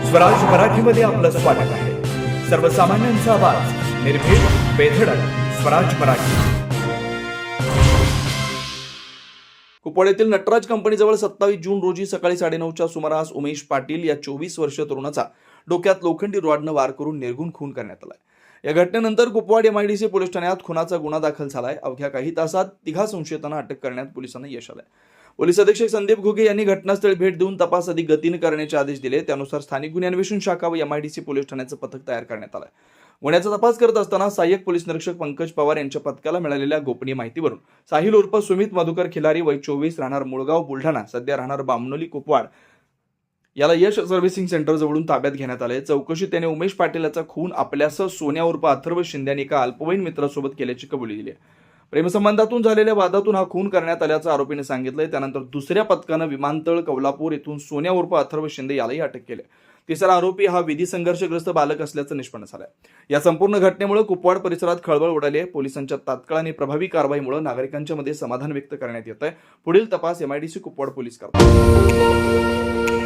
स्वराज मराठीमध्ये आपलं स्वागत आहे. सर्वसामान्यांचा आवाज, निर्भीड, बेधडक, स्वराज मराठी. कुपवाड येथील नटराज कंपनीजवळ 27 जून रोजी सकाळी 9:30च्या सुमारास उमेश पाटील या 24 वर्षीय तरुणाचा डोक्यात लोखंडी रॉडनं वार करून निर्घुण खून करण्यात आलाय. या घटनेनंतर कुपवाड एमआयडीसी पोलीस ठाण्यात खुनाचा गुन्हा दाखल झालाय. अवघ्या काही तासात तिघा संशयितांना अटक करण्यात पोलिसांना यश आलंय. पोलीस अधीक्षक संदीप घुगे यांनी घटनास्थळी भेट देऊन तपास अधिक गतीने करण्याचे आदेश दिले. त्यानुसार स्थानिक गुन्हे अन्वेषण शाखा व एमआयडीसी पोलीस ठाण्याचं पथक तयार करण्यात आलंय. गुन्ह्याचा तपास करत असताना सहाय्यक पोलीस निरीक्षक पंकज पवार यांच्या पथकाला मिळालेल्या गोपनीय माहितीवरून साहिल उर्फ सुमित मधुकर खिलारी, वय 24, राहणार मुळगाव बुलढाणा, सध्या राहणार बामनोली कुपवाड, याला यश सर्व्हिसिंग सेंटर जवळून ताब्यात घेण्यात आले. चौकशीत त्याने उमेश पाटील याचा खून आपल्यासह सोन्या उर्फ अथर्व शिंदे यांनी एका अल्पवयीन मित्रासोबत केल्याची कबुली दिली आहे. प्रेमसंबंधातून झालेल्या वादातून हा खून करण्यात आल्याचं आरोपीने सांगितलंय. त्यानंतर दुसऱ्या पथकानं विमानतळ कोल्हापूर येथून सोन्या उर्फ अथर्व शिंदे यालाही अटक केली. तिसरा आरोपी हा विधी संघर्षग्रस्त बालक असल्याचं निष्पन्न झालंय. या संपूर्ण घटनेमुळे कुपवाड परिसरात खळबळ उडाली आहे. पोलिसांच्या तात्काळ आणि प्रभावी कारवाईमुळे नागरिकांच्या मध्ये समाधान व्यक्त करण्यात येत आहे. पुढील तपास एमआयडीसी कुपवाड पोलीस करतात.